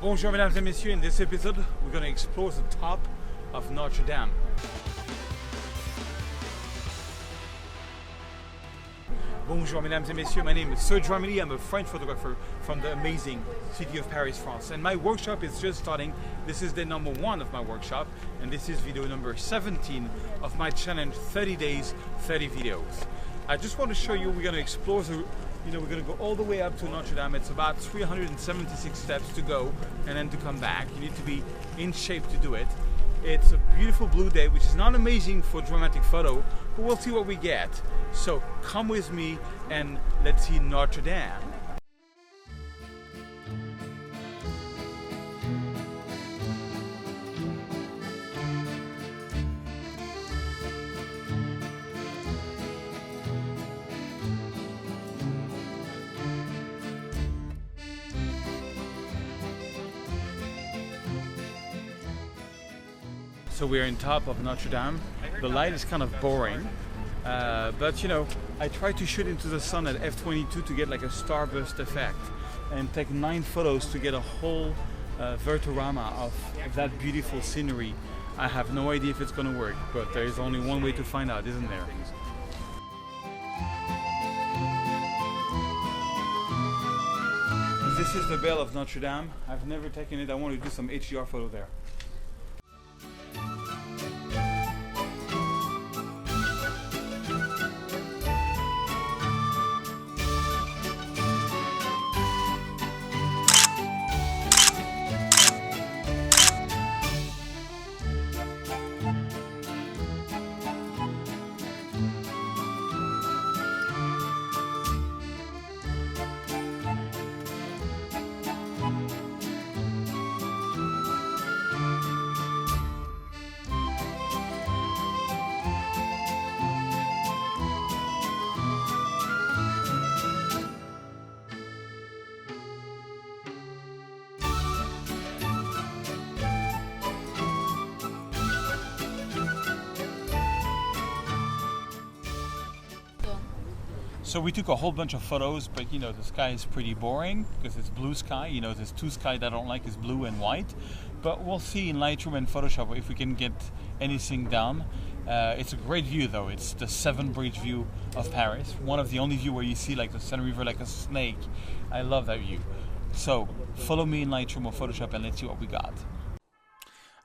Bonjour mesdames et messieurs, in this episode we're going to explore the top of Notre Dame. Bonjour mesdames et messieurs, my name is Serge Ramilly. I'm a French photographer from the amazing city of Paris, France. And my workshop is just starting. This is day number 1 of my workshop, and this is video number 17 of my challenge 30 days, 30 videos. I just want to show you, we're going to explore the, we're going to go all the way up to Notre Dame. It's about 376 steps to go and then to come back. You need to be in shape to do it. It's a beautiful blue day, which is not amazing for dramatic photo, but we'll see what we get. So come with me and let's see Notre Dame. So we're on top of Notre Dame. The light is kind of boring, but I try to shoot into the sun at f22 to get like a starburst effect and take 9 photos to get a whole vertorama of that beautiful scenery. I have no idea if it's going to work, but there is only one way to find out, isn't there? This is the bell of Notre Dame. I've never taken it. I want to do some HDR photo there. So we took a whole bunch of photos, but the sky is pretty boring because it's blue sky. There's 2 skies that I don't like, is blue and white. But we'll see in Lightroom and Photoshop if we can get anything done. It's a great view though. It's the 7 bridge view of Paris. One of the only view where you see like the Seine River like a snake. I love that view. So follow me in Lightroom or Photoshop and let's see what we got.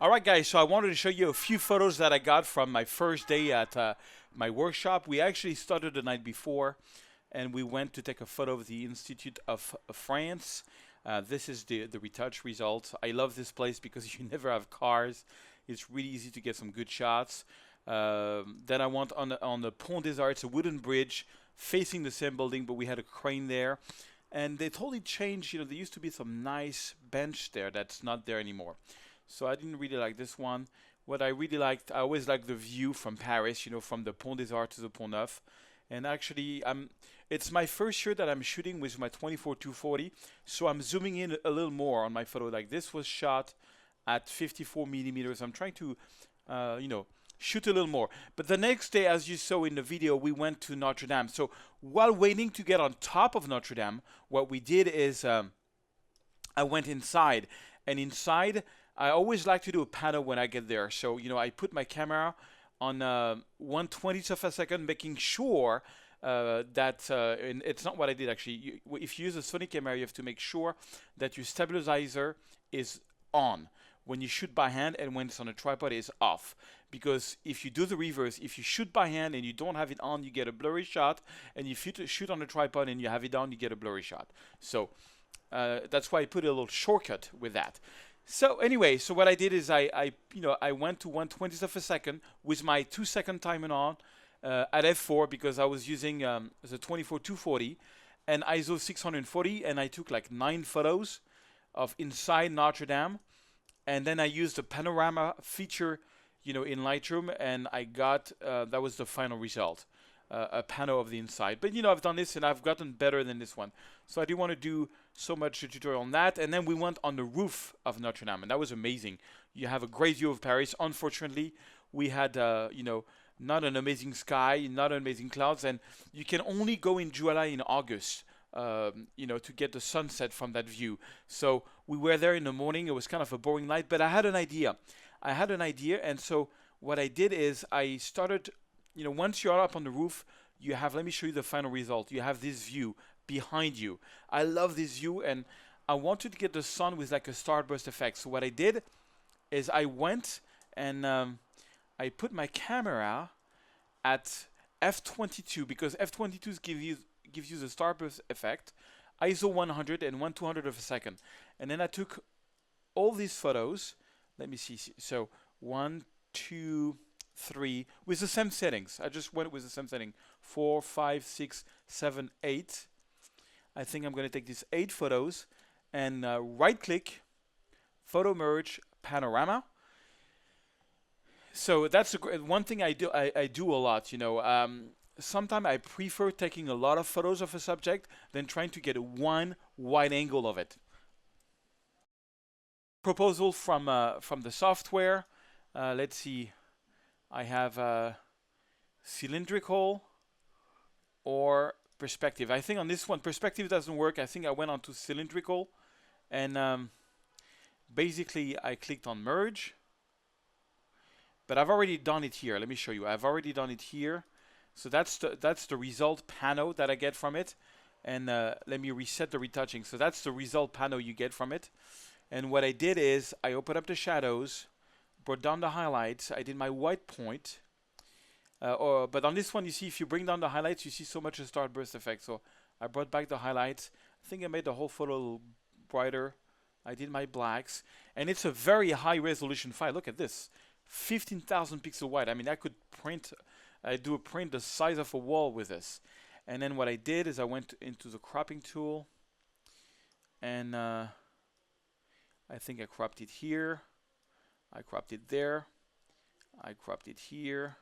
Alright guys, so I wanted to show you a few photos that I got from my first day at my workshop. We actually started the night before and we went to take a photo of the Institute of France. This is the retouch result. I love this place because you never have cars. It's really easy to get some good shots. Then I went on the Pont des Arts. It's a wooden bridge facing the same building, but we had a crane there. And they totally changed. There used to be some nice bench there that's not there anymore. So I didn't really like this one. What I really liked, I always like the view from Paris, from the Pont des Arts to the Pont Neuf. And actually, it's my first shot that I'm shooting with my 24-240. So I'm zooming in a little more on my photo. Like this was shot at 54 millimeters. I'm trying to, shoot a little more. But the next day, as you saw in the video, we went to Notre Dame. So while waiting to get on top of Notre Dame, what we did is I went inside. And inside, I always like to do a panel when I get there. So, I put my camera on 1/20th of a second, making sure that, and it's not what I did actually. If you use a Sony camera, you have to make sure that your stabilizer is on when you shoot by hand, and when it's on a tripod, it's off. Because if you do the reverse, if you shoot by hand and you don't have it on, you get a blurry shot. And if you shoot on a tripod and you have it on, you get a blurry shot. So that's why I put a little shortcut with that. So anyway, so what I did is I went to 1/20th of a second with my 2-second timer on at f4 because I was using the 24-240 and ISO 640, and I took like 9 photos of inside Notre Dame, and then I used the panorama feature, in Lightroom, and I got that was the final result. A panel of the inside. But I've done this and I've gotten better than this one. So I didn't want to do so much a tutorial on that. And then we went on the roof of Notre Dame, and that was amazing. You have a great view of Paris. Unfortunately, we had not an amazing sky, not amazing clouds, and you can only go in July and August you know, to get the sunset from that view. So we were there in the morning. It was kind of a boring night, but I had an idea. And so what I did is I started, you know, once you're up on the roof, you have, let me show you the final result. You have this view behind you. I love this view, and I wanted to get the sun with like a starburst effect. So what I did is I went and I put my camera at f22, because f22 gives you the starburst effect, ISO 100 and 1/200 of a second. And then I took all these photos. Let me see. So 1, 2, 3 with the same settings. I just went with the same setting. 4, 5, 6, 7, 8. I think I'm going to take these 8 photos and right-click, photo merge, panorama. So that's one thing I do. I do a lot. You know, sometimes I prefer taking a lot of photos of a subject than trying to get one wide angle of it. Proposal from the software. Let's see. I have cylindrical or perspective. I think on this one, perspective doesn't work. I think I went on to cylindrical, and basically I clicked on merge. But I've already done it here. Let me show you. I've already done it here. So that's the result panel that I get from it. And let me reset the retouching. So that's the result panel you get from it. And what I did is I opened up the shadows, brought down the highlights. I did my white point. But on this one, you see, if you bring down the highlights, you see so much a starburst effect. So I brought back the highlights. I think I made the whole photo a little brighter. I did my blacks. And it's a very high resolution file. Look at this. 15,000 pixel wide. I mean, I could print, I do a print the size of a wall with this. And then what I did is I went into the cropping tool, and I think I cropped it here, I cropped it there, I cropped it here,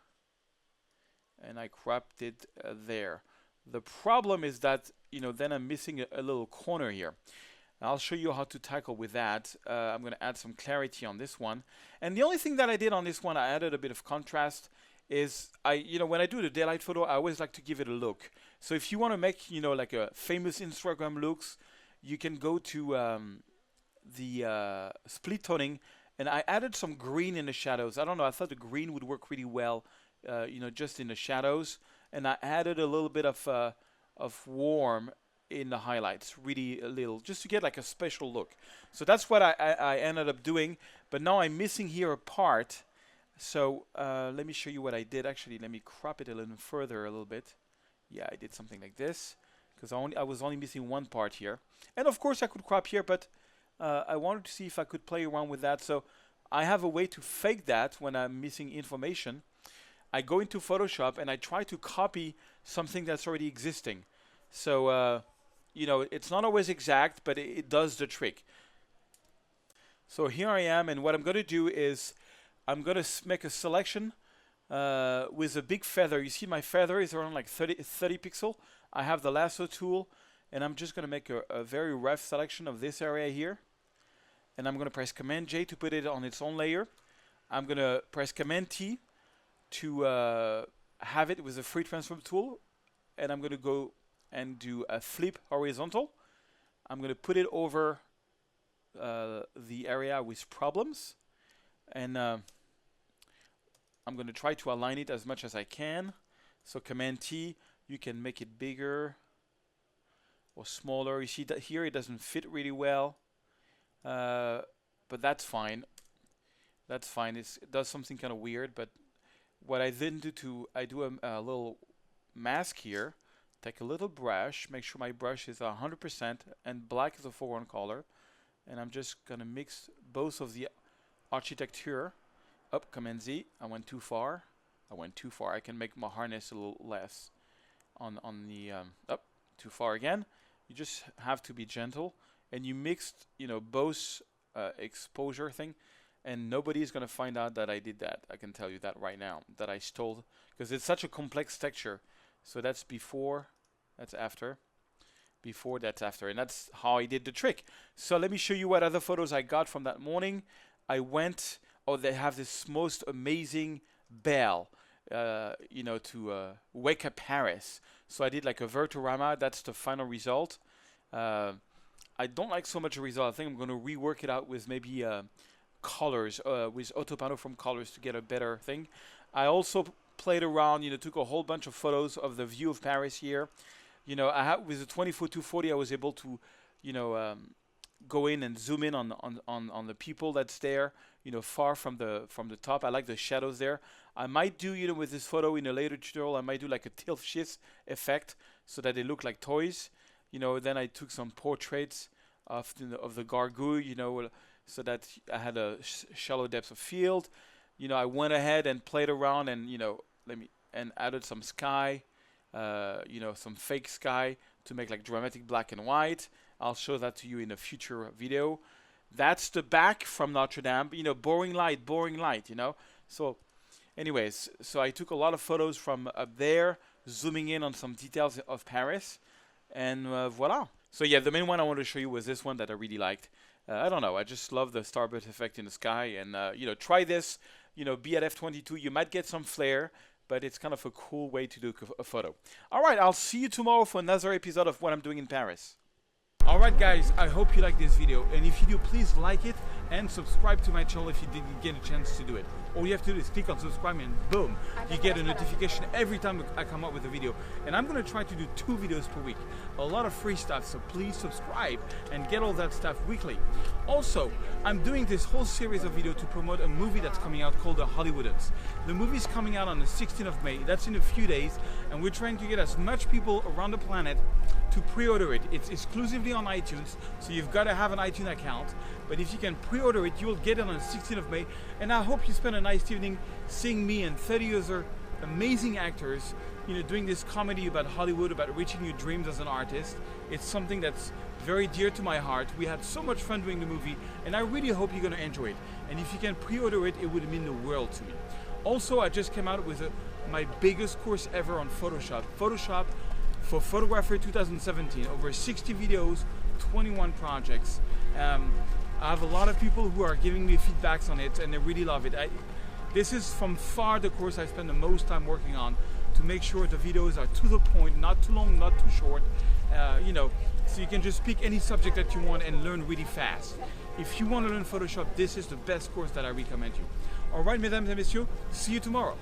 and I cropped it there. The problem is that, you know, then I'm missing a little corner here. I'll show you how to tackle with that. I'm going to add some clarity on this one. And the only thing that I did on this one, I added a bit of contrast, is you know, when I do the daylight photo, I always like to give it a look. So if you want to make, you know, like a famous Instagram looks, you can go to the split toning, and I added some green in the shadows. I don't know, I thought the green would work really well, you know, just in the shadows. And I added a little bit of warm in the highlights, really a little, just to get like a special look. So that's what I ended up doing. But now I'm missing here a part. So let me show you what I did. Actually, let me crop it a little further a little bit. Yeah, I did something like this, because I was only missing one part here. And of course I could crop here, but I wanted to see if I could play around with that. So I have a way to fake that when I'm missing information. I go into Photoshop and I try to copy something that's already existing. So you know, it's not always exact, but it does the trick. So here I am, and what I'm going to do is I'm going to make a selection with a big feather. You see my feather is around like 30 pixel. I have the lasso tool, and I'm just going to make a very rough selection of this area here. And I'm going to press Command J to put it on its own layer. I'm going to press Command T to have it with a free transform tool. And I'm going to go and do a flip horizontal. I'm going to put it over the area with problems, and I'm going to try to align it as much as I can. So Command T, you can make it bigger or smaller. You see that here it doesn't fit really well, but that's fine. That's fine. It does something kind of weird, but what I then do I do a little mask here. Take a little brush, make sure my brush is 100% and black is the foreground color, and I'm just gonna mix both of the architecture. Up, Command Z. I went too far. I can make my harness a little less on the up. Too far again. You just have to be gentle, and you mixed, you know, both exposure thing, and nobody's gonna find out that I did that. I can tell you that right now, that I stole, because it's such a complex texture. So that's before, that's after, before, that's after, and that's how I did the trick. So let me show you what other photos I got from that morning. I went, oh, they have this most amazing bell, you know, to wake up Paris. So I did like a Vertorama. That's the final result. I don't like so much the result. I think I'm going to rework it out with maybe colors, with Autopano from colors to get a better thing. I also played around, took a whole bunch of photos of the view of Paris here. I had with the 24-240, I was able to, go in and zoom in on the people that's there, far from the top. I like the shadows there. I might do, with this photo in a later tutorial, I might do like a tilt shift effect so that they look like toys. Then I took some portraits of the gargouille, so that I had a shallow depth of field. I went ahead and played around and and added some sky, some fake sky to make like dramatic black and white. I'll show that to you in a future video. That's the back from Notre Dame. Boring light, So, anyways, so I took a lot of photos from up there, zooming in on some details of Paris, and voila. So yeah, the main one I wanted to show you was this one that I really liked. I don't know, I just love the starburst effect in the sky, and try this. Be at f22. You might get some flare, but it's kind of a cool way to do a photo. All right, I'll see you tomorrow for another episode of what I'm doing in Paris. Alright guys, I hope you like this video, and if you do, please like it and subscribe to my channel if you didn't get a chance to do it. All you have to do is click on subscribe and boom, you get a notification every time I come up with a video. And I'm going to try to do 2 videos per week. A lot of free stuff, so please subscribe and get all that stuff weekly. Also, I'm doing this whole series of videos to promote a movie that's coming out called The Hollywoodans. The movie's coming out on the 16th of May, that's in a few days, and we're trying to get as much people around the planet to pre-order it. It's exclusively on iTunes, so you've got to have an iTunes account. But if you can pre-order it, you'll get it on the 16th of May. And I hope you spend a nice evening seeing me and 30 other amazing actors, doing this comedy about Hollywood, about reaching your dreams as an artist. It's something that's very dear to my heart. We had so much fun doing the movie, and I really hope you're going to enjoy it. And if you can pre-order it, it would mean the world to me. Also, I just came out with my biggest course ever on Photoshop. Photoshop for Photographer 2017, over 60 videos, 21 projects. I have a lot of people who are giving me feedbacks on it, and they really love it. This is from far the course I spend the most time working on, to make sure the videos are to the point, not too long, not too short, so you can just pick any subject that you want and learn really fast. If you want to learn Photoshop, this is the best course that I recommend you. Alright, mesdames et messieurs, see you tomorrow.